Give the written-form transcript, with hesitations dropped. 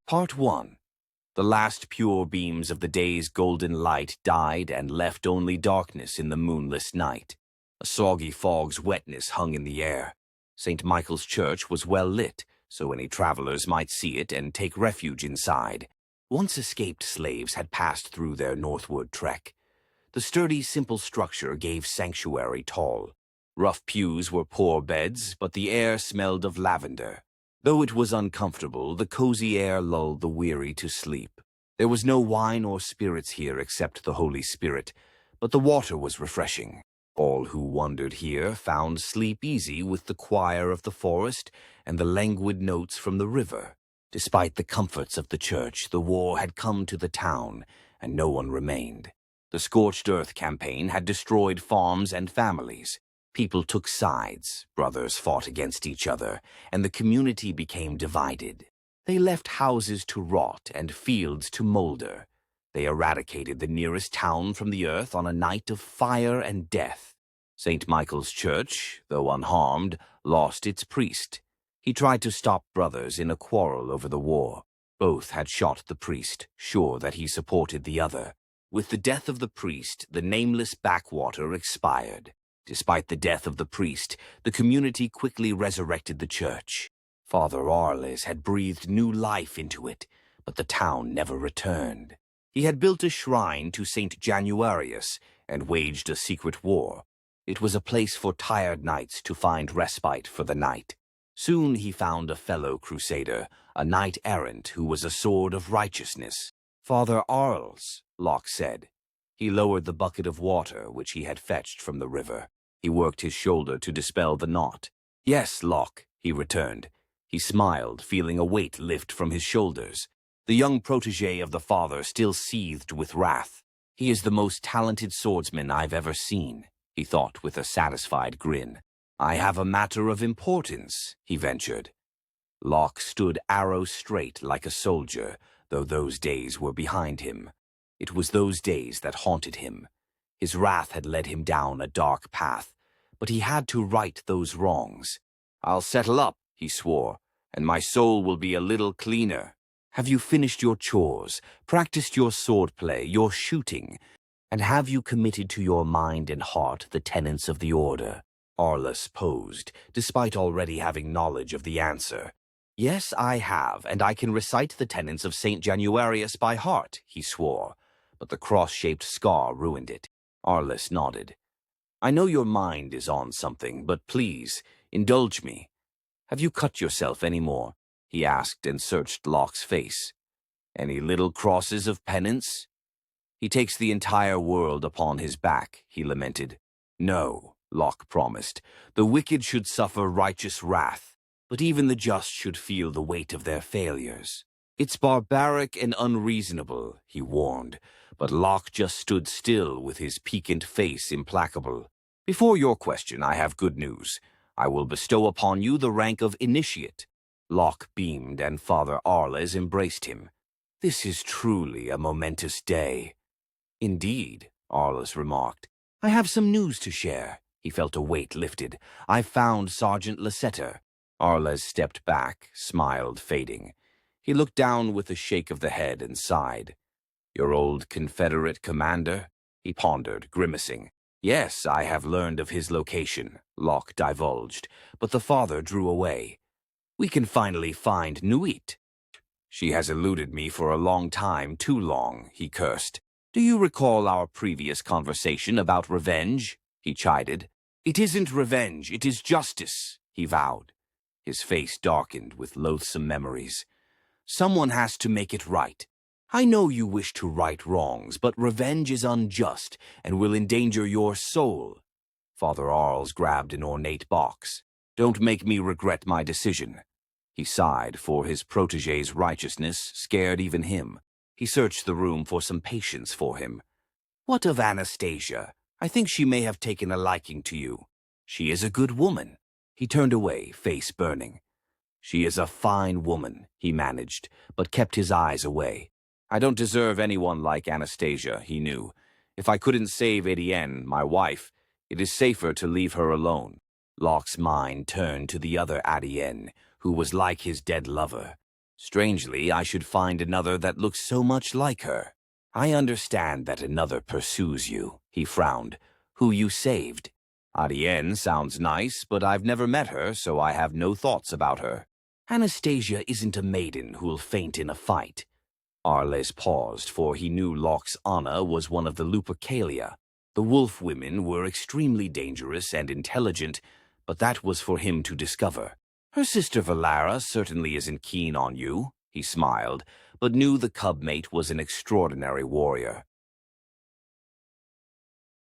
Part 1. The last pure beams of the day's golden light died and left only darkness in the moonless night. A soggy fog's wetness hung in the air. St. Michael's Church was well lit, so any travelers might see it and take refuge inside. Once escaped slaves had passed through their northward trek. The sturdy, simple structure gave sanctuary tall. Rough pews were poor beds, but the air smelled of lavender. Though it was uncomfortable, the cozy air lulled the weary to sleep. There was no wine or spirits here except the Holy Spirit, but the water was refreshing. All who wandered here found sleep easy with the choir of the forest and the languid notes from the river. Despite the comforts of the church, the war had come to the town, and no one remained. The Scorched Earth campaign had destroyed farms and families. People took sides, brothers fought against each other, and the community became divided. They left houses to rot and fields to molder. They eradicated the nearest town from the earth on a night of fire and death. St. Michael's Church, though unharmed, lost its priest. He tried to stop brothers in a quarrel over the war. Both had shot the priest, sure that he supported the other. With the death of the priest, the nameless backwater expired. Despite the death of the priest, the community quickly resurrected the church. Father Arles had breathed new life into it, but the town never returned. He had built a shrine to St. Januarius and waged a secret war. It was a place for tired knights to find respite for the night. Soon he found a fellow crusader, a knight-errant who was a sword of righteousness. "Father Arles," Locke said. He lowered the bucket of water which he had fetched from the river. He worked his shoulder to dispel the knot. "Yes, Locke," he returned. He smiled, feeling a weight lift from his shoulders. The young protégé of the father still seethed with wrath. "He is the most talented swordsman I've ever seen," he thought with a satisfied grin. "I have a matter of importance," he ventured. Locke stood arrow straight like a soldier, though those days were behind him. It was those days that haunted him. His wrath had led him down a dark path, but he had to right those wrongs. "I'll settle up," he swore, "and my soul will be a little cleaner. Have you finished your chores, practiced your swordplay, your shooting, and have you committed to your mind and heart the tenets of the order?" Arles posed, despite already having knowledge of the answer. "Yes, I have, and I can recite the tenets of St. Januarius by heart," he swore, but the cross-shaped scar ruined it. Arles nodded. "I know your mind is on something, but please, indulge me. Have you cut yourself any more?" he asked and searched Locke's face. "Any little crosses of penance?" "He takes the entire world upon his back," he lamented. "No," Locke promised. "The wicked should suffer righteous wrath, but even the just should feel the weight of their failures." "It's barbaric and unreasonable," he warned, but Locke just stood still with his piquant face implacable. "Before your question, I have good news. I will bestow upon you the rank of initiate." Locke beamed, and Father Arles embraced him. "This is truly a momentous day." "Indeed," Arles remarked. "I have some news to share." He felt a weight lifted. "I've found Sergeant Lasseter." Arles stepped back, smiled, fading. He looked down with a shake of the head and sighed. "Your old Confederate commander?" he pondered, grimacing. "Yes, I have learned of his location," Locke divulged, but the father drew away. "We can finally find Nuit." "She has eluded me for a long time, too long," he cursed. "Do you recall our previous conversation about revenge?" he chided. "It isn't revenge, it is justice," he vowed. His face darkened with loathsome memories. "Someone has to make it right. I know you wish to right wrongs, but revenge is unjust and will endanger your soul." Father Arles grabbed an ornate box. "Don't make me regret my decision." He sighed, for his protégé's righteousness scared even him. He searched the room for some patience for him. "What of Anastasia? I think she may have taken a liking to you. She is a good woman." He turned away, face burning. "She is a fine woman," he managed, but kept his eyes away. "I don't deserve anyone like Anastasia," he knew. "If I couldn't save Etienne, my wife, it is safer to leave her alone." Locke's mind turned to the other Etienne, who was like his dead lover. Strangely, I should find another that looks so much like her. I understand that another pursues you, he frowned. Who you saved. Arienne sounds nice, but I've never met her, so I have no thoughts about her. Anastasia isn't a maiden who'll faint in a fight. Arles paused, for he knew Locke's Anna was one of the Lupercalia. The wolf women were extremely dangerous and intelligent, but that was for him to discover. Her sister Valara certainly isn't keen on you, he smiled, but knew the cub mate was an extraordinary warrior.